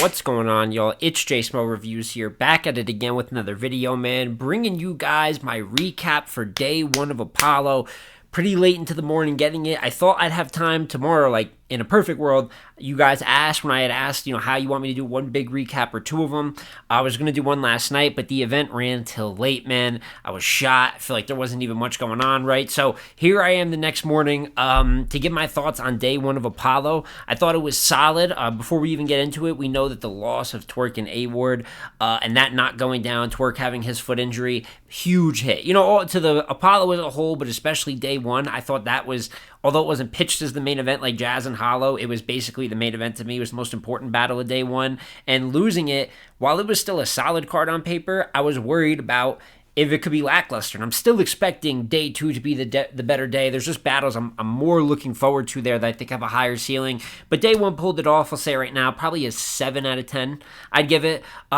What's going on, y'all? It's JSmo Reviews here, back at it again with another video, man. Bringing you guys my recap for day one of Apollo. Pretty late into the morning getting it. I thought I'd have time tomorrow, like in a perfect world. You guys asked when I had asked, how you want me to do one big recap or two of them. I was going to do one last night, but the event ran till late, man. I was shot. I feel like there wasn't even much going on, right? So here I am the next morning to give my thoughts on day one of Apollo. I thought it was solid. Before we even get into it, we know that the loss of Twerk and A-Ward and that not going down, Twerk having his foot injury, huge hit. To the Apollo as a whole, but especially day one, I thought that was, although it wasn't pitched as the main event like Jazz and Hollow, it was basically the main event to me. It was the most important battle of day one. And losing it, while it was still a solid card on paper, I was worried about if it could be lackluster. And I'm still expecting day two to be the better day. There's just battles I'm more looking forward to there that I think have a higher ceiling. But day one pulled it off, I'll say right now, probably a 7 out of 10. I'd give it a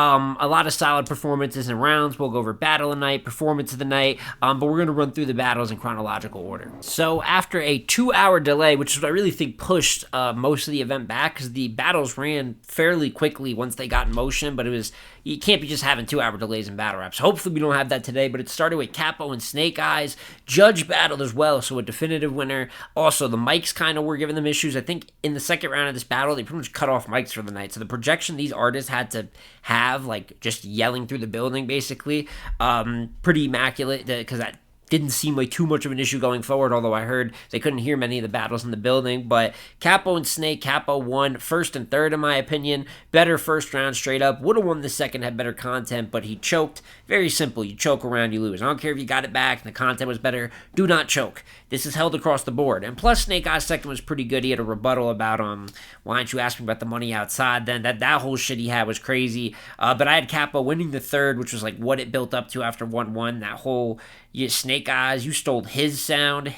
lot of solid performances and rounds. We'll go over battle of the night, performance of the night, but we're going to run through the battles in chronological order. So after a 2-hour delay, which is what I really think pushed most of the event back, because the battles ran fairly quickly once they got in motion, but you can't be just having 2-hour delays in battle raps. Hopefully we don't have that today, but it started with Capo and Snake Eyes. Judge battled as well, so a definitive winner. Also, the mics kind of were giving them issues. I think in the second round of this battle, they pretty much cut off mics for the night. So the projection these artists had to have, like just yelling through the building, basically, pretty immaculate, because that didn't seem like too much of an issue going forward, although I heard they couldn't hear many of the battles in the building. But Capo and Snake, Capo won first and third, in my opinion. Better first round straight up. Would have won the second, had better content, but he choked. Very simple. You choke around, you lose. I don't care if you got it back and the content was better. Do not choke. This is held across the board. And plus, Snake Eyes' second was pretty good. He had a rebuttal about, why don't you ask me about the money outside? Then that whole shit he had was crazy. But I had Capo winning the third, which was like what it built up to after 1-1. That whole Snake Eyes, you stole his sound.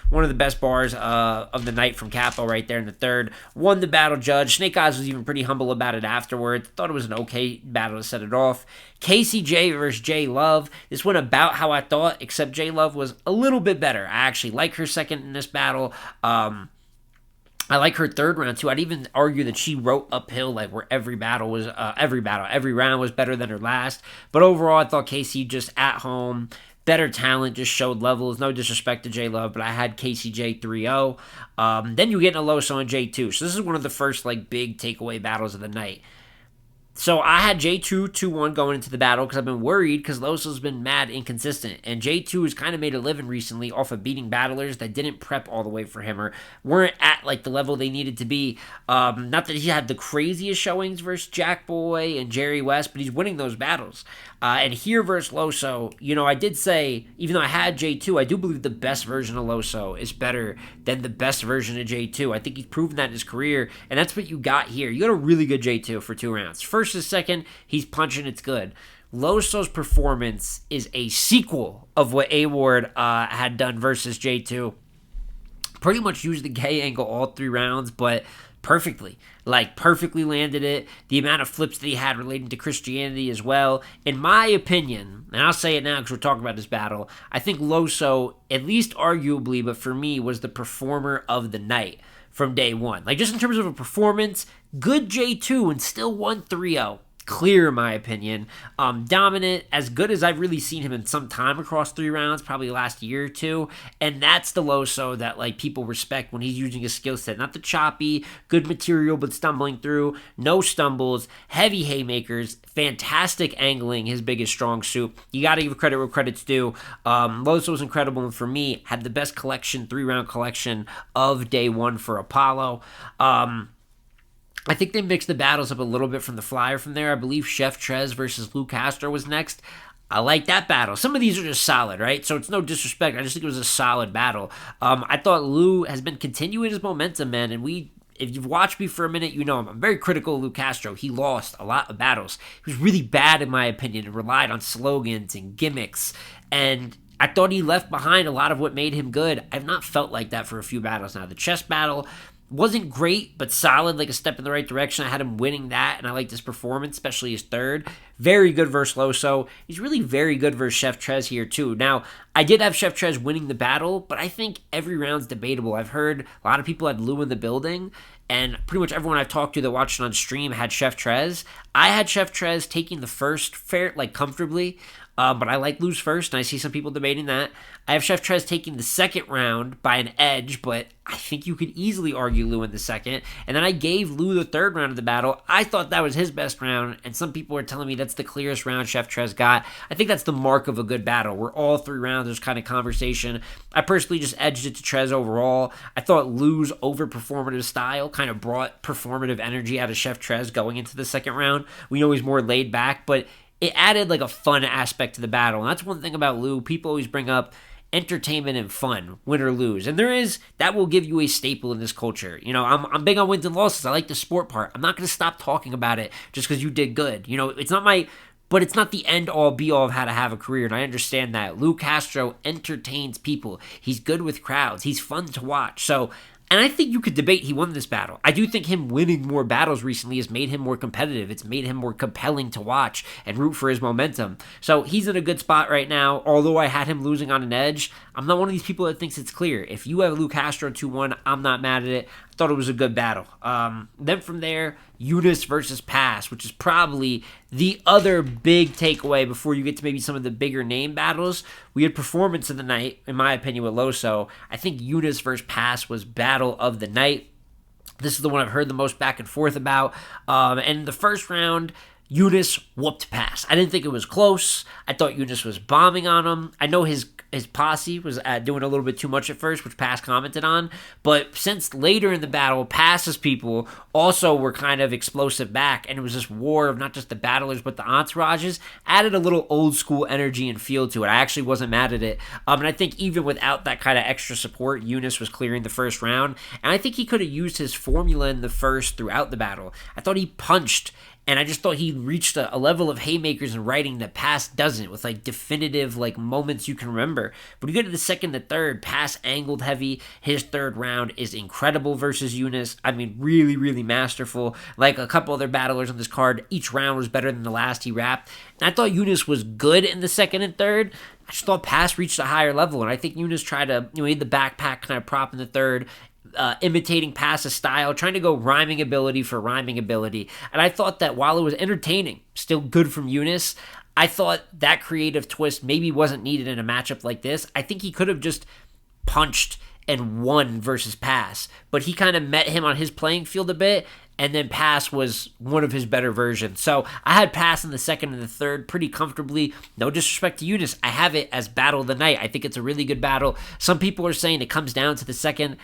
One of the best bars of the night from Capo right there in the third. Won the battle judge. Snake Eyes was even pretty humble about it afterwards. Thought it was an okay battle to set it off. KCJ versus J Love. This went about how I thought, except J Love was a little bit better. I actually like her second in this battle. I like her third round too. I'd even argue that she wrote uphill, like where every round was better than her last. But overall, I thought Casey just at home, better talent, just showed levels. No disrespect to J Love, but I had KCJ 3-0. Then you get into Loso and J2. So this is one of the first big takeaway battles of the night. So I had J2 2-1 going into the battle because I've been worried because Loso's been mad inconsistent. And J2 has kind of made a living recently off of beating battlers that didn't prep all the way for him or weren't at the level they needed to be. Not that he had the craziest showings versus Jackboy and Jerry West, but he's winning those battles. And here versus Loso, I did say, even though I had J2, I do believe the best version of Loso is better than the best version of J2. I think he's proven that in his career, and that's what you got here. You got a really good J2 for 2 rounds. First to second, he's punching, it's good. Loso's performance is a sequel of what A-Ward had done versus J2. Pretty much used the gay angle all 3 rounds, but perfectly landed it. The amount of flips that he had relating to Christianity as well. In my opinion, and I'll say it now because we're talking about this battle, I think Loso, at least arguably, but for me, was the performer of the night from day one. Just in terms of a performance, good J2 and still won 3-0. Clear, in my opinion. Dominant, as good as I've really seen him in some time across 3 rounds, probably last year or two. And that's the Loso that people respect when he's using his skill set. Not the choppy, good material, but stumbling through. No stumbles, heavy haymakers, fantastic angling, his biggest strong suit. You got to give credit where credit's due. Loso was incredible, and for me, had the best collection, 3-round collection of day one for Apollo. I think they mixed the battles up a little bit from the flyer from there. I believe Chef Trez versus Lou Castro was next. I like that battle. Some of these are just solid, right? So it's no disrespect. I just think it was a solid battle. I thought Lou has been continuing his momentum, man. And if you've watched me for a minute, you know I'm very critical of Lou Castro. He lost a lot of battles. He was really bad, in my opinion, and relied on slogans and gimmicks. And I thought he left behind a lot of what made him good. I've not felt like that for a few battles now. The chess battle wasn't great, but solid, a step in the right direction. I had him winning that, and I liked his performance, especially his third. Very good versus Loso. He's really very good versus Chef Trez here, too. Now, I did have Chef Trez winning the battle, but I think every round's debatable. I've heard a lot of people had Lou in the building, and pretty much everyone I've talked to that watched it on stream had Chef Trez. I had Chef Trez taking the first fair, like comfortably, but I like lose first, and I see some people debating that. I have Chef Trez taking the second round by an edge, but I think you could easily argue Lou in the second. And then I gave Lou the third round of the battle. I thought that was his best round, and some people are telling me that's the clearest round Chef Trez got. I think that's the mark of a good battle, where all 3 rounds there's kind of conversation. I personally just edged it to Trez overall. I thought Lou's over-performative style kind of brought performative energy out of Chef Trez going into the second round. We know he's more laid back, but it added like a fun aspect to the battle. And that's one thing about Lou. People always bring up entertainment and fun, win or lose. And that will give you a staple in this culture. You know, I'm big on wins and losses. I like the sport part. I'm not going to stop talking about it just because you did good. You know, it's not but it's not the end-all, be-all of how to have a career, and I understand that. Lou Castro entertains people. He's good with crowds. He's fun to watch. And I think you could debate he won this battle. I do think him winning more battles recently has made him more competitive. It's made him more compelling to watch and root for his momentum. So he's in a good spot right now. Although I had him losing on an edge, I'm not one of these people that thinks it's clear. If you have Lou Castro 2-1, I'm not mad at it. I thought it was a good battle. Then from there, Yunus versus Pass, which is probably the other big takeaway before you get to maybe some of the bigger name battles. We had performance of the night, in my opinion, with Loso. I think Yunus versus Pass was battle of the night. This is the one I've heard the most back and forth about. And in the first round, Yunus whooped Pass. I didn't think it was close. I thought Yunus was bombing on him. I know his posse was doing a little bit too much at first, which Pass commented on. But since later in the battle, Pass's people also were kind of explosive back, and it was this war of not just the battlers but the entourages, added a little old school energy and feel to it. I actually wasn't mad at it. And I think even without that kind of extra support, Yunus was clearing the first round. And I think he could have used his formula in the first throughout the battle. I thought he punched, and I just thought he reached a level of haymakers and writing that Pass doesn't, with like definitive like moments you can remember. But you get to the second and third, Pass angled heavy. His third round is incredible versus Yunus. I mean, really, really masterful. Like a couple other battlers on this card, each round was better than the last he wrapped. And I thought Yunus was good in the second and third. I just thought Pass reached a higher level, and I think Yunus tried to, he had the backpack kind of prop in the third, imitating Pass's style, trying to go rhyming ability for rhyming ability. And I thought that while it was entertaining, still good from Yunus, I thought that creative twist maybe wasn't needed in a matchup like this. I think he could have just punched and won versus Pass, but he kind of met him on his playing field a bit, and then Pass was one of his better versions. So I had Pass in the second and the third pretty comfortably. No disrespect to Yunus, I have it as battle of the night. I think it's a really good battle. Some people are saying it comes down to the second.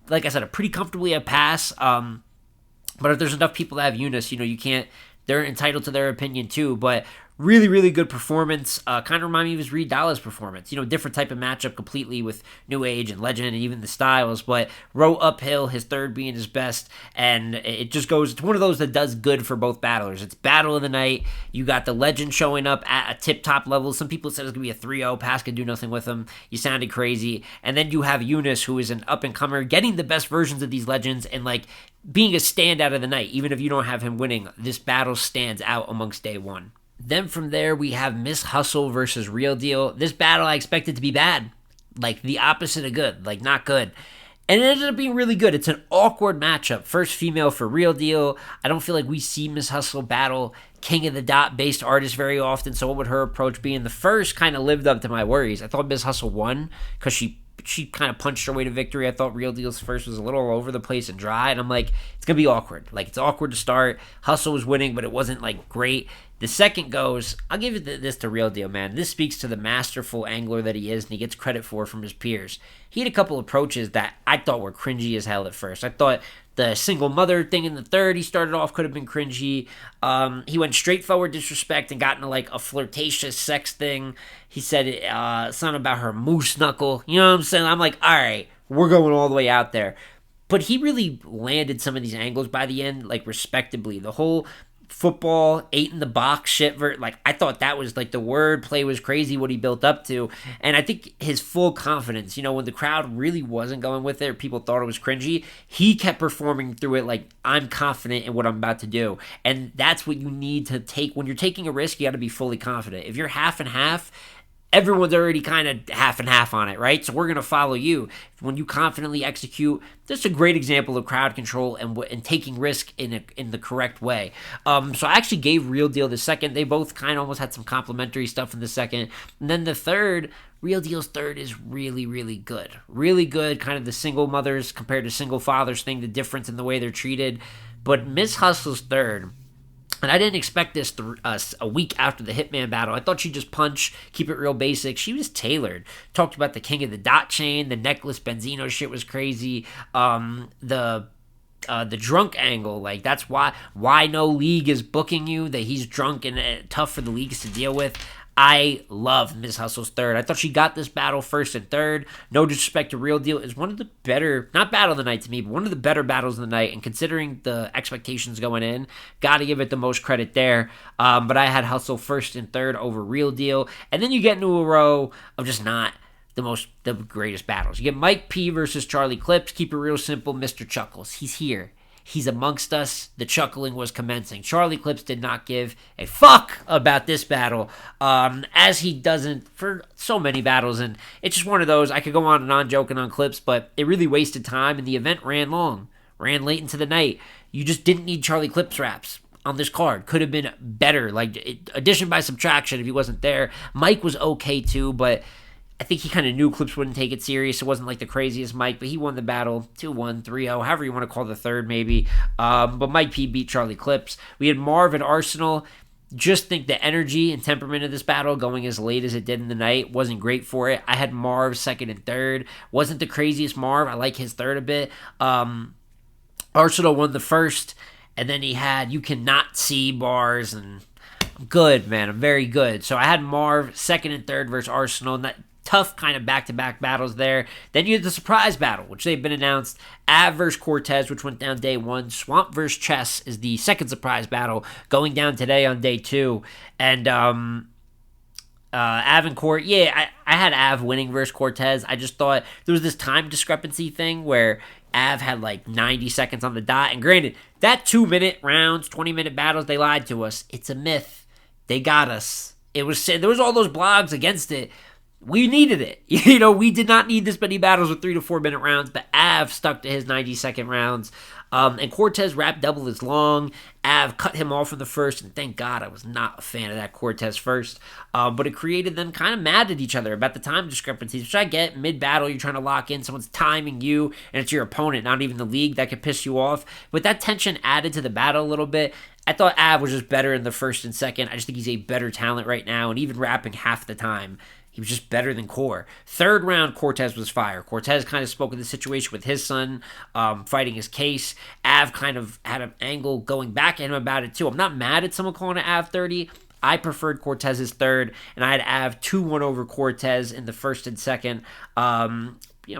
Like I said, I pretty comfortably have Pass. But if there's enough people that have Yunus, you can't. They're entitled to their opinion too. But really, really good performance. Kind of remind me of his Reed Dallas performance. Different type of matchup completely with New Age and Legend and even the styles. But row uphill, his third being his best. And it just goes, it's one of those that does good for both battlers. It's battle of the night. You got the Legend showing up at a tip-top level. Some people said it's going to be a 3-0. Pass could do nothing with him. You sounded crazy. And then you have Yunus, who is an up-and-comer, getting the best versions of these Legends and being a standout of the night. Even if you don't have him winning, this battle stands out amongst day one. Then from there, we have Miss Hustle versus Real Deal. This battle I expected to be bad. The opposite of good. Not good. And it ended up being really good. It's an awkward matchup. First female for Real Deal. I don't feel like we see Miss Hustle battle King of the Dot based artists very often. So what would her approach be? And the first kind of lived up to my worries. I thought Miss Hustle won because she kind of punched her way to victory. I thought Real Deal's first was a little all over the place and dry. And I'm like, it's going to be awkward. It's awkward to start. Hustle was winning, but it wasn't great. The second goes, I'll give it this to Real Deal, man. This speaks to the masterful angler that he is, and he gets credit for from his peers. He had a couple approaches that I thought were cringy as hell at first. I thought the single mother thing in the third he started off could have been cringy. He went straightforward disrespect and got into a flirtatious sex thing. He said something about her moose knuckle. You know what I'm saying? I'm like, all right, we're going all the way out there. But he really landed some of these angles by the end, respectably. The whole football 8 in the box shit, I thought that was the word play was crazy what he built up to. And I think his full confidence, when the crowd really wasn't going with it, or people thought it was cringy, he kept performing through it I'm confident in what I'm about to do. And that's what you need to take when you're taking a risk. You got to be fully confident. If you're half and half, everyone's already kind of half and half on it, right? So we're going to follow you. When you confidently execute, that's a great example of crowd control and taking risk in the correct way. So I actually gave Real Deal the second. They both kind of almost had some complimentary stuff in the second. And then the third, Real Deal's third is really, really good. Really good, kind of the single mothers compared to single fathers thing, the difference in the way they're treated. But Miss Hustle's third, and I didn't expect this a week after the Hitman battle. I thought she'd just punch, keep it real basic. She was tailored. Talked about the king of the dot chain, the necklace Benzino shit was crazy. The drunk angle, like that's why no league is booking you, that he's drunk and tough for the leagues to deal with. I love Miss Hustle's third. I thought she got this battle first and third. No disrespect to Real Deal. Is one of the better, not battle of the night to me, but one of the better battles of the night. And considering the expectations going in, got to give it the most credit there. But I had Hustle first and third over Real Deal. And then you get into a row of just not the greatest battles. You get Mike P versus Charlie Clips. Keep it real simple. Mr. Chuckles. He's here. He's amongst us. The chuckling was commencing. Charlie Clips did not give a fuck about this battle, as he doesn't for so many battles. And it's just one of those, I could go on and on joking on Clips, but it really wasted time, and the event ran long, ran late into the night. You just didn't need Charlie Clips raps on this card. Could have been better, like addition by subtraction if he wasn't there. Mike was okay too, but I think he kind of knew Clips wouldn't take it serious. It wasn't like the craziest Mike, but he won the battle 2-1, 3-0, however you want to call the third maybe. But Mike P beat Charlie Clips. We had Marv and Arsenal. Just think the energy and temperament of this battle going as late as it did in the night wasn't great for it. I had Marv second and third. Wasn't the craziest Marv. I like his third a bit. Arsenal won the first, and then he had You Cannot See bars, and I'm good, man. I'm very good. So I had Marv second and third versus Arsenal, and that tough kind of back-to-back battles there. Then you had the surprise battle, which they've been announced. Av versus Cortez, which went down day one. Swamp versus Chess is the second surprise battle, going down today on day two. And Av and Court, I had Av winning versus Cortez. I just thought there was this time discrepancy thing where Av had like 90 seconds on the dot. And granted, that 2-minute rounds, 20-minute battles, they lied to us. It's a myth. They got us. There was all those blogs against it. We needed it. We did not need this many battles with 3 to 4 minute rounds, but Av stuck to his 90-second rounds. And Cortez wrapped double as long. Av cut him off in the first, and thank God I was not a fan of that Cortez first. But it created them kind of mad at each other about the time discrepancies, which I get. Mid-battle, you're trying to lock in. Someone's timing you, and it's your opponent, not even the league. That could piss you off. But that tension added to the battle a little bit. I thought Av was just better in the first and second. I just think he's a better talent right now, and even rapping half the time, he was just better than Core. Third round, Cortez was fire. Cortez kind of spoke of the situation with his son, fighting his case. Av kind of had an angle going back at him about it too. I'm not mad at someone calling it Av 30. I preferred Cortez's third, and I had Av 2-1 over Cortez in the first and second.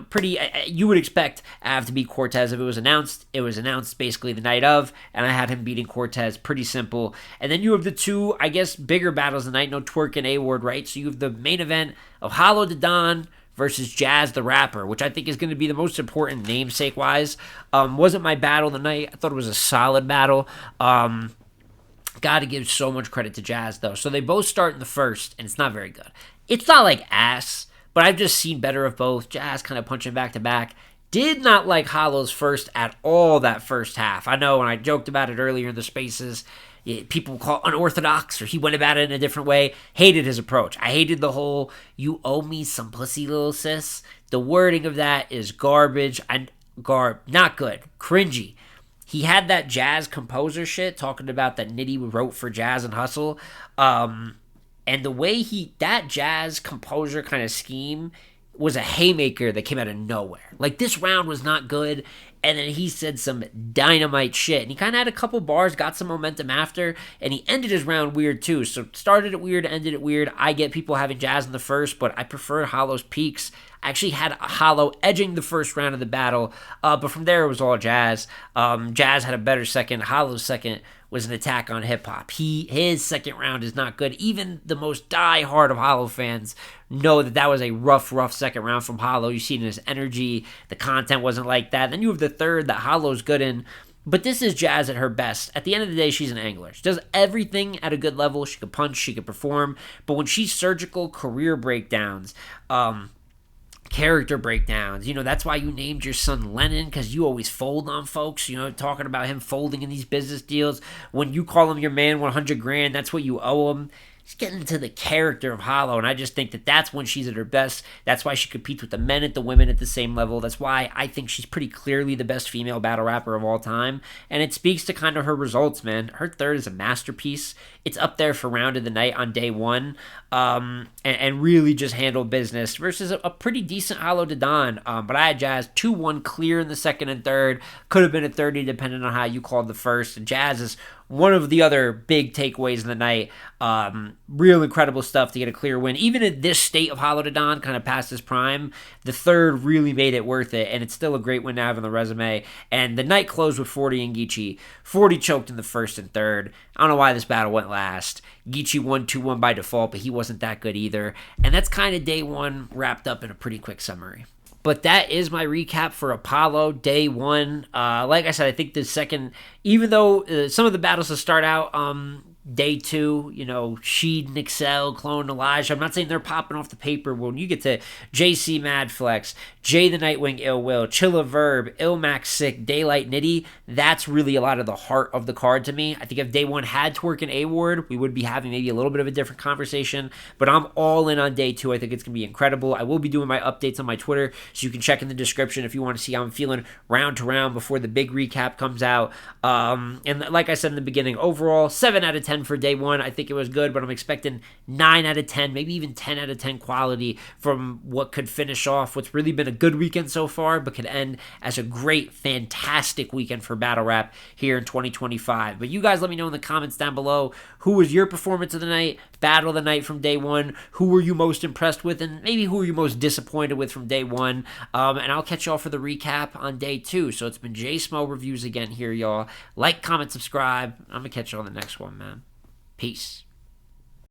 Pretty. You would expect Av to beat Cortez if it was announced. It was announced basically the night of, and I had him beating Cortez. Pretty simple. And then you have the two, I guess, bigger battles of the night. No Twerk and A-Ward, right? So you have the main event of Hollow the Don versus Jazz the Rapper, which I think is going to be the most important namesake-wise. Wasn't my battle of the night. I thought it was a solid battle. Got to give so much credit to Jazz, though. So they both start in the first, and it's not very good. It's not like ass, but I've just seen better of both. Jazz kind of punching back to back. Did not like Hollow's first at all that first half. I know when I joked about it earlier in the spaces, people call it unorthodox, or he went about it in a different way. Hated his approach. I hated the whole, you owe me some pussy, little sis. The wording of that is garbage. Not good. Cringy. He had that Jazz composer shit, talking about that Nitty wrote for Jazz and Hustle. And the way that Jazz composer kind of scheme was a haymaker that came out of nowhere. Like, this round was not good, and then he said some dynamite shit. And he kind of had a couple bars, got some momentum after, and he ended his round weird too. So started it weird, ended it weird. I get people having Jazz in the first, but I prefer Hollow's peaks. I actually had Hollow edging the first round of the battle, but from there it was all Jazz. Jazz had a better second. Hollow's second was an attack on hip-hop. His second round is not good. Even the most die-hard of Hollow fans know that was a rough second round from Hollow. You see it in his energy. The content wasn't like that. Then you have the third that Hollow's good in. But this is Jazz at her best. At the end of the day, she's an angler. She does everything at a good level. She could punch, she could perform. But when she's surgical, career breakdowns, character breakdowns, that's why you named your son Lennon, because you always fold on folks, talking about him folding in these business deals. When you call him your man 100 grand, that's what you owe him. She's getting into the character of Hollow, and I just think that that's when she's at her best. That's why she competes with the men and the women at the same level. That's why I think she's pretty clearly the best female battle rapper of all time, and it speaks to kind of her results, man. Her third is a masterpiece. It's up there for round of the night on day one, and really just handled business versus a pretty decent Hollow Dodon. But I had Jazz 2-1 clear in the second and third. Could have been a 30 depending on how you called the first. And Jazz is one of the other big takeaways in the night. Real incredible stuff to get a clear win. Even at this state of Hollow Dodon, kind of past his prime, the third really made it worth it, and it's still a great win to have on the resume. And the night closed with 40 and Geechee. 40 choked in the first and third. I don't know why this battle went last. Geechee won 2-1 by default, but he wasn't that good either. And that's kind of day one wrapped up in a pretty quick summary. But that is my recap for Apollo Day 1. Like I said, I think the second, even though some of the battles will start out Day 2, Sheed, Nixel, Clone, Elijah, I'm not saying they're popping off the paper. When you get to JC Madflex, Jay the Nightwing Ill Will, Chilla Verb, Ilmax Sick, Daylight Nitty, that's really a lot of the heart of the card to me. I think if Day 1 had Twerk and A-Ward, we would be having maybe a little bit of a different conversation, but I'm all in on Day 2. I think it's going to be incredible. I will be doing my updates on my Twitter, so you can check in the description if you want to see how I'm feeling round to round before the big recap comes out. And like I said in the beginning, overall, 7 out of 10 for Day 1. I think it was good, but I'm expecting 9 out of 10, maybe even 10 out of 10 quality from what could finish off what's really been a good weekend so far, but could end as a great, fantastic weekend for battle rap here in 2025. But you guys let me know in the comments down below, who was your performance of the night, battle of the night from Day 1, who were you most impressed with, and maybe who were you most disappointed with from Day 1, and I'll catch y'all for the recap on Day 2. So it's been J Smo Reviews again here, y'all. Like, comment, subscribe. I'm going to catch y'all on the next one, man. Peace.